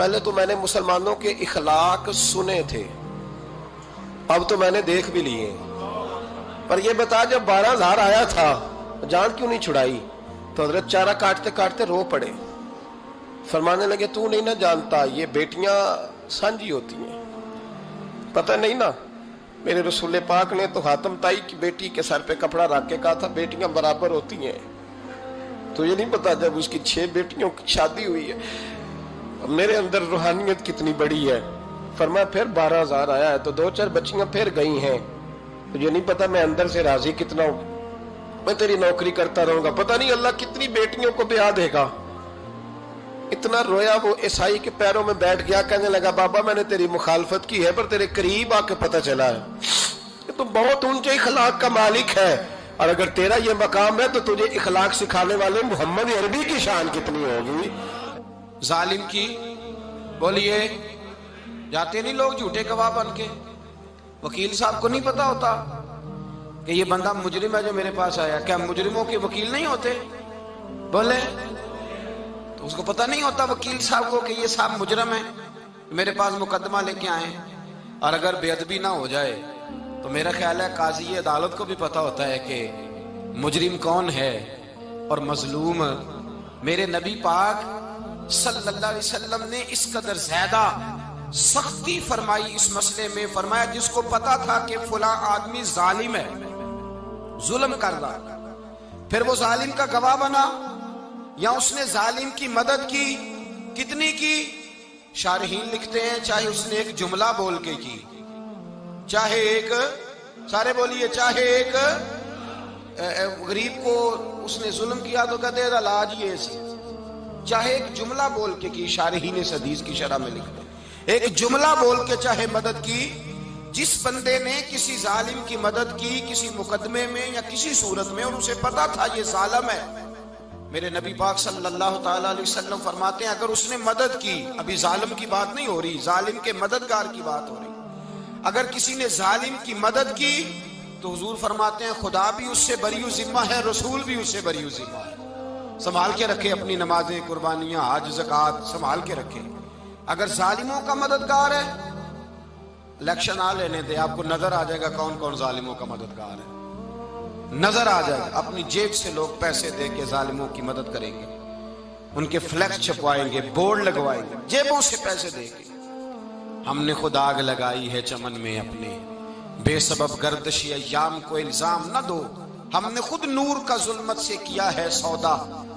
پہلے تو میں نے مسلمانوں کے اخلاق سنے تھے، اب تو میں نے دیکھ بھی لیے، پر یہ بتا جب 12,000 آیا تھا جان کیوں نہیں چھڑائی؟ تو حضرت چارہ کاٹتے کاٹتے رو پڑے، فرمانے لگے تو نہیں نہ جانتا یہ بیٹیاں سانجی ہوتی ہیں، پتہ نہیں نا؟ میرے رسول پاک نے تو حاتم تائی کی بیٹی کے سر پہ کپڑا رکھ کے کہا تھا بیٹیاں برابر ہوتی ہیں، تو یہ نہیں پتا جب اس کی 6 بیٹیوں کی شادی ہوئی ہے میرے اندر روحانیت کتنی بڑی ہے۔ فرمایا پھر 12,000 آیا ہے تو 2-4 بچیاں پھر گئی ہیں، تجھے نہیں پتا میں اندر سے راضی کتنا ہوں، میں تیری نوکری کرتا رہوں گا، پتہ نہیں اللہ کتنی بیٹیوں کو بیاہ دے گا۔ اتنا رویا وہ عیسائی کے پیروں میں بیٹھ گیا، کہنے لگا بابا میں نے تیری مخالفت کی ہے پر تیرے قریب آ کے پتہ چلا ہے کہ تو بہت اونچے اخلاق کا مالک ہے، اور اگر تیرا یہ مقام ہے تو تجھے اخلاق سکھانے والے محمد عربی کی شان کتنی ہوگی۔ ظالم کی بولیے جاتے نہیں لوگ جھوٹے گواہ بن کے، وکیل صاحب کو نہیں پتا ہوتا کہ یہ بندہ مجرم ہے جو میرے پاس آیا، کیا مجرموں کے وکیل نہیں ہوتے؟ بولے تو اس کو پتہ نہیں ہوتا وکیل صاحب کو کہ یہ صاحب مجرم ہے، میرے پاس مقدمہ لے کے آئے، اور اگر بے ادبی نہ ہو جائے تو میرا خیال ہے قاضی عدالت کو بھی پتہ ہوتا ہے کہ مجرم کون ہے اور مظلوم۔ میرے نبی پاک صلی اللہ علیہ وسلم نے اس قدر زیادہ سختی فرمائی اس مسئلے میں، فرمایا جس کو پتا تھا کہ فلاں آدمی ظالم ہے، ظلم کر رہا، پھر وہ ظالم کا گواہ بنا یا اس نے ظالم کی مدد کی، کتنی کی؟ شارحین لکھتے ہیں چاہے اس نے ایک جملہ بول کے کی، چاہے ایک، سارے بولیے، چاہے ایک غریب کو اس نے ظلم کیا تو کہتے ہیں علاج یہ سی، چاہے ایک جملہ بول کے کی، شارحین اس حدیث کی شرح میں لکھتے ہیں ایک جملہ بول کے چاہے مدد کی، جس بندے نے کسی ظالم کی مدد کی کسی مقدمے میں یا کسی صورت میں اور اسے پتا تھا یہ ظالم ہے، میرے نبی پاک صلی اللہ تعالیٰ علیہ وسلم فرماتے ہیں اگر اس نے مدد کی، ابھی ظالم کی بات نہیں ہو رہی، ظالم کے مددگار کی بات ہو رہی، اگر کسی نے ظالم کی مدد کی تو حضور فرماتے ہیں خدا بھی اس سے بری ذمہ ہے، رسول بھی اس سے بری ذمہ ہے۔ سنبھال کے رکھے اپنی نمازیں، قربانیاں، حج، زکوٰۃ سنبھال کے رکھے۔ اگر ظالموں کا مددگار ہے، الیکشن آ لینے دے، آپ کو نظر آ جائے گا کون کون ظالموں کا مددگار ہے، نظر آ جائے گا۔ اپنی جیب سے لوگ پیسے دے کے ظالموں کی مدد کریں گے، ان کے فلیکس چھپوائیں گے، بورڈ لگوائیں گے، جیبوں سے پیسے دے کے۔ ہم نے خود آگ لگائی ہے چمن میں اپنے، بے سبب گردشی ایام کو الزام نہ دو، ہم نے خود نور کا ظلمت سے کیا ہے سودا،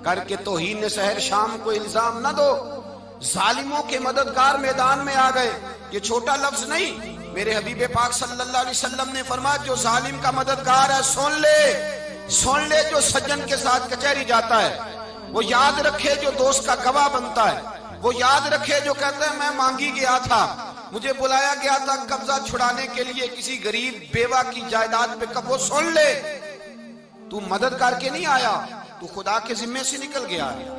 کر کے توہین سحر شام کو الزام نہ دو۔ ظالموں کے مددگار میدان میں آ گئے، یہ چھوٹا لفظ نہیں، میرے حبیب پاک صلی اللہ علیہ وسلم نے فرمایا جو ظالم کا مددگار ہے سن لے جو سجن کے ساتھ کچہری جاتا ہے، وہ یاد رکھے جو دوست کا گواہ بنتا ہے، وہ یاد رکھے جو کہتا ہے میں مانگی گیا تھا، مجھے بلایا گیا تھا قبضہ چھڑانے کے لیے کسی غریب بیوہ کی جائیداد پہ، وہ سن لے تو مدد کر کے نہیں آیا، تو خدا کے ذمے سے نکل گیا ہے۔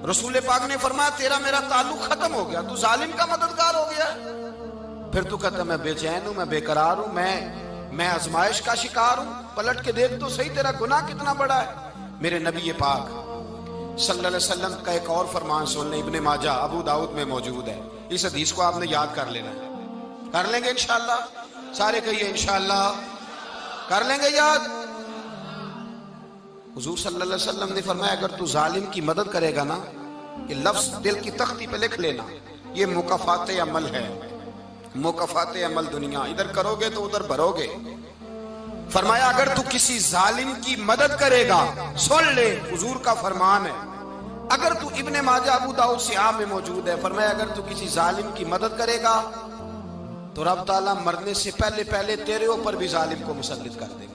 رسول پاک نے فرمایا تیرا میرا تعلق ختم ہو گیا، تو ظالم کا مددگار ہو گیا، پھر تو کہتا میں بے چین ہوں، میں بے قرار ہوں، میں آزمائش کا شکار ہوں، پلٹ کے دیکھ تو صحیح تیرا گناہ کتنا بڑا ہے۔ میرے نبی پاک صلی اللہ علیہ وسلم کا ایک اور فرمان سن لیں، ابن ماجہ ابو داؤد میں موجود ہے، اس حدیث کو آپ نے یاد کر لینا ہے، کر لیں گے انشاءاللہ، سارے کہیے انشاءاللہ، کر لیں گے یاد۔ حضور صلی اللہ علیہ وسلم نے فرمایا اگر تو ظالم کی مدد کرے گا نا، یہ لفظ دل کی تختی پہ لکھ لینا، یہ مکافات عمل ہے، مکافات عمل دنیا، ادھر کرو گے تو ادھر بھرو گے۔ فرمایا اگر تو کسی ظالم کی مدد کرے گا، سن لے حضور کا فرمان ہے، اگر تو ابن ماجہ ابو داؤد سیاہ میں موجود ہے، فرمایا اگر تو کسی ظالم کی مدد کرے گا تو رب تعالیٰ مرنے سے پہلے تیرے اوپر بھی ظالم کو مسلط کر دے گا،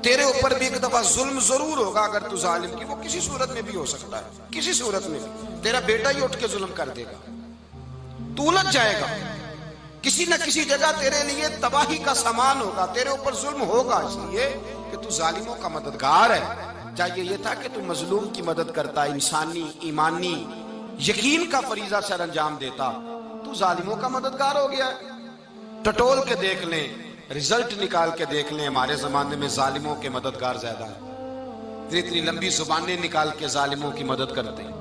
تیرے اوپر بھی ایک دفعہ ظلم ضرور ہوگا اگر تو ظالم کی، وہ کسی صورت میں بھی ہو سکتا ہے، کسی صورت میں بھی تیرا بیٹا ہی اٹھ کے ظلم کر دے گا، تو الجھ جائے گا، کسی نہ کسی جگہ تیرے لیے تباہی کا سامان ہوگا، تیرے اوپر ظلم ہوگا، اس لیے کہ تو ظالموں کا مددگار ہے۔ چاہیے یہ تھا کہ تو مظلوم کی مدد کرتا، انسانی ایمانی یقین کا فریضہ سر انجام دیتا، تو ظالموں کا مددگار ہو گیا ہے۔ ٹٹول کے دیکھ لیں، رزلٹ نکال کے دیکھ لیں، ہمارے زمانے میں ظالموں کے مددگار زیادہ ہیں، اتنی لمبی زبانیں نکال کے ظالموں کی مدد کرتے ہیں،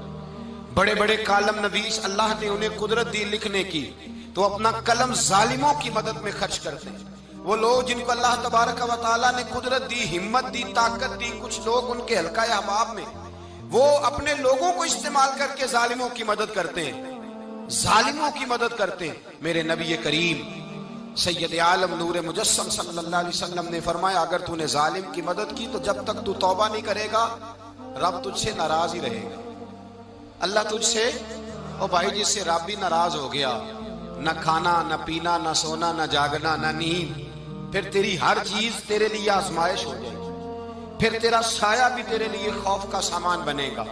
بڑے بڑے کالم نویس اللہ نے انہیں قدرت دی لکھنے کی، تو اپنا قلم ظالموں کی مدد میں خرچ کرتے ہیں۔ وہ لوگ جن کو اللہ تبارک و تعالیٰ نے قدرت دی، ہمت دی، طاقت دی، کچھ لوگ ان کے حلقہ احباب میں، وہ اپنے لوگوں کو استعمال کر کے ظالموں کی مدد کرتے ہیں، ظالموں کی مدد کرتے ہیں۔ میرے نبی کریم سید عالم نور مجسم صلی اللہ علیہ وسلم نے فرمایا، اگر تو نے ظالم کی مدد کی تو جب تک تو توبہ نہیں کرے گا رب تجھ سے ناراض ہی رہے گا۔ اللہ تجھ سے، او بھائی جس سے رب بھی ناراض ہو گیا، نہ کھانا نہ پینا نہ سونا نہ جاگنا نہ نیند، پھر تیری ہر چیز تیرے لیے آزمائش ہو جائے گی، پھر تیرا سایہ بھی تیرے لیے خوف کا سامان بنے گا،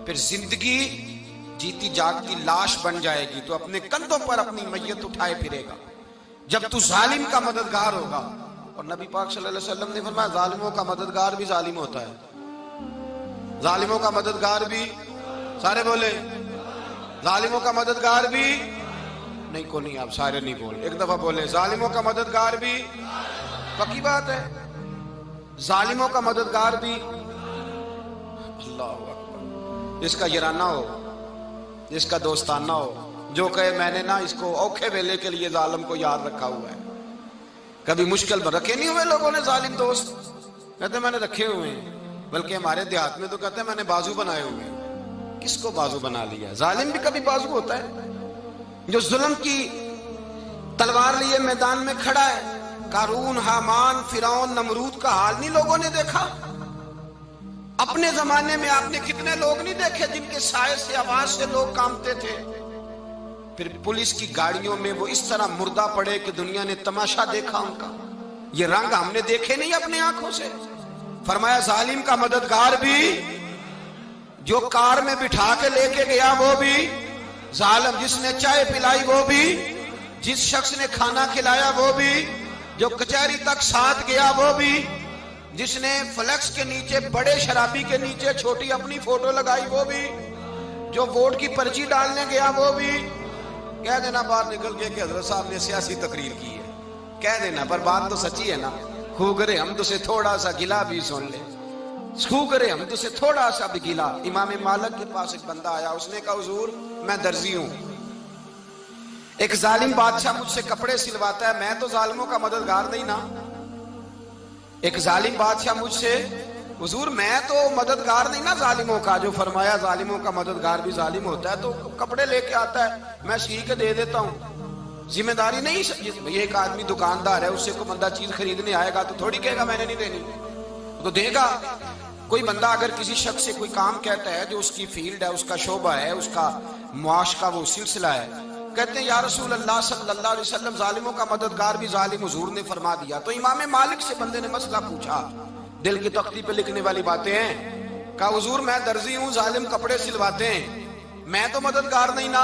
پھر زندگی جیتی جاگتی لاش بن جائے گی، تو اپنے کندھوں پر اپنی میت اٹھائے پھرے گا جب تو ظالم کا مددگار ہوگا۔ اور نبی پاک صلی اللہ علیہ وسلم نے فرمایا، ظالموں کا مددگار بھی ظالم ہوتا ہے، ظالموں کا مددگار بھی، سارے بولے، ظالموں کا مددگار بھی نہیں، کو نہیں، آپ سارے نہیں بولے، ایک دفعہ بولے، ظالموں کا مددگار بھی، پکی بات ہے، ظالموں کا مددگار بھی۔ اللہ اکبر، جس کا یارانہ ہو، جس کا دوستانہ ہو، جو کہے میں نے نا اس کو اوکھے ویلے کے لیے ظالم کو یاد رکھا ہوا ہے۔ کبھی مشکل میں رکھے نہیں ہوئے لوگوں نے ظالم دوست، کہتے ہیں میں نے رکھے ہوئے ہیں، بلکہ ہمارے دیہات میں تو کہتے ہیں میں نے بازو بنائے ہوئے ہیں۔ کس کو بازو بنا لیا؟ ظالم بھی کبھی بازو ہوتا ہے، جو ظلم کی تلوار لیے میدان میں کھڑا ہے۔ قارون، حامان، فرعون، نمرود کا حال نہیں لوگوں نے دیکھا؟ اپنے زمانے میں آپ نے کتنے لوگ نہیں دیکھے جن کے سائے سے، آواز سے لوگ کانپتے تھے؟ پھر پولیس کی گاڑیوں میں وہ اس طرح مردہ پڑے کہ دنیا نے تماشا دیکھا ان کا۔ یہ رنگ ہم نے دیکھے نہیں اپنے آنکھوں سے۔ فرمایا ظالم کا مددگار بھی، جو کار میں بٹھا کے لے کے گیا وہ بھی ظالم، جس نے چائے پلائی وہ بھی، جس شخص نے کھانا کھلایا وہ بھی، جو کچہری تک ساتھ گیا وہ بھی، جس نے فلیکس کے نیچے، بڑے شرابی کے نیچے چھوٹی اپنی فوٹو لگائی وہ بھی، جو ووٹ کی پرچی ڈالنے گیا وہ بھی۔ کہہ دینا باہر نکل کے کہ حضرت صاحب نے سیاسی تقریر کی ہے، کہہ دینا، پر بات تو سچی ہے نا۔ خو کرے ہم تو سے تھوڑا سا گلا بھی سن لے، خو کرے ہم تو سے تھوڑا سا بھی گلا۔ امام مالک کے پاس ایک بندہ آیا، اس نے کہا حضور میں درزی ہوں، ایک ظالم بادشاہ مجھ سے کپڑے سلواتا ہے، میں تو ظالموں کا مددگار نہیں نا۔ ایک ظالم بادشاہ مجھ سے، حضور میں تو مددگار نہیں نا ظالموں کا۔ جو فرمایا ظالموں کا مددگار بھی ظالم ہوتا ہے، تو کپڑے لے کے آتا ہے میں سی کے دے دیتا ہوں، ذمہ داری نہیں۔ یہ ایک آدمی دکاندار ہے، اس سے کوئی بندہ چیز خریدنے آئے گا تو تھوڑی کہے گا میں نے نہیں دینی، تو دے گا۔ کوئی بندہ اگر کسی شخص سے کوئی کام کہتا ہے جو اس کی فیلڈ ہے، اس کا شعبہ ہے، اس کا معاش کا وہ سلسلہ ہے، کہتے ہیں یا رسول اللہ صلی اللہ علیہ وسلم ظالموں کا مددگار بھی ظالم، حضور نے فرما دیا۔ تو امام مالک سے بندے نے مسئلہ پوچھا، دل کی تختی پہ لکھنے والی باتیں ہیں، کہا حضور میں درزی ہوں، ظالم کپڑے سلواتے ہیں، میں تو مددگار نہیں نا۔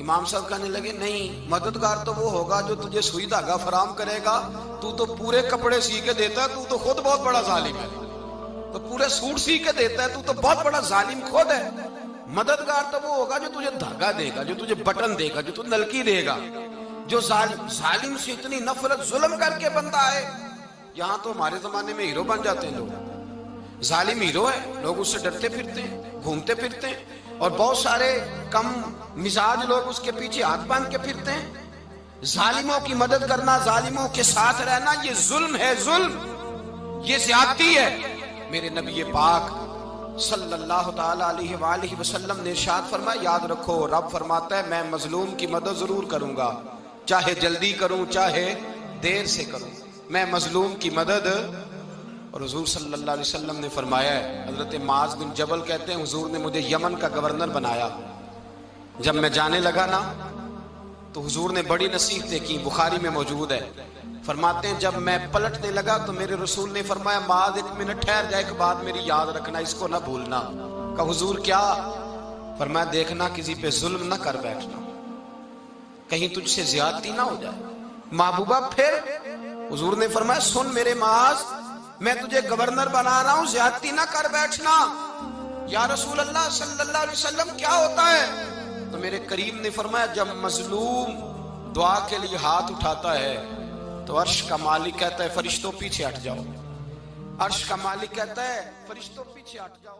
امام صاحب کہنے لگے نہیں، مددگار تو وہ ہوگا جو تجھے سوئی دھاگا فراہم کرے گا، تو پورے کپڑے سی کے دیتا ہے، تو خود بہت بڑا ظالم ہے، تو پورے سوٹ سی کے دیتا ہے، تو بہت بڑا ظالم خود ہے۔ مددگار تو وہ ہوگا جو تجھے دھاگا دے گا، جو تجھے بٹن دے گا، جو تجھے نلکی دے گا۔ جو ظالم سے اتنی نفرت ظلم کر کے بندہ ہے، یہاں تو ہمارے زمانے میں ہیرو بن جاتے ہیں لوگ، ظالم ہیرو ہے، لوگ اس سے ڈرتے پھرتے ہیں، گھومتے پھرتے ہیں، اور بہت سارے کم مزاج لوگ اس کے پیچھے ہاتھ باندھ کے پھرتے ہیں۔ ظالموں کی مدد کرنا، ظالموں کے ساتھ رہنا، یہ ظلم ہے، ظلم، یہ زیادتی ہے۔ میرے نبی پاک صلی اللہ تعالی علیہ وآلہ وسلم نے ارشاد فرمایا، یاد رکھو رب فرماتا ہے میں مظلوم کی مدد ضرور کروں گا، چاہے جلدی کروں چاہے دیر سے کروں، میں مظلوم کی مدد۔ اور حضور صلی اللہ علیہ وسلم نے فرمایا ہے، حضرت معاذ بن جبل کہتے ہیں حضور نے مجھے یمن کا گورنر بنایا، جب میں جانے لگا نا تو حضور نے بڑی نصیحتیں کی، بخاری میں موجود ہے، فرماتے ہیں جب میں پلٹنے لگا تو میرے رسول نے فرمایا معاذ ایک منٹ ٹھہر جا، ایک بات میری یاد رکھنا، اس کو نہ بھولنا۔ کہا حضور کیا؟ فرمایا دیکھنا کسی پہ ظلم نہ کر بیٹھنا، کہیں تجھ سے زیادتی نہ ہو جائے۔ محبوبہ پھر حضور نے فرمایا سن میرے معاذ، میں تجھے گورنر بنا رہا ہوں، زیادتی نہ کر بیٹھنا۔ یا رسول اللہ صلی اللہ علیہ وسلم کیا ہوتا ہے؟ تو میرے کریم نے فرمایا جب مظلوم دعا کے لیے ہاتھ اٹھاتا ہے تو عرش کا مالک کہتا ہے فرشتوں پیچھے ہٹ جاؤ، عرش کا مالک کہتا ہے فرشتوں پیچھے ہٹ جاؤ۔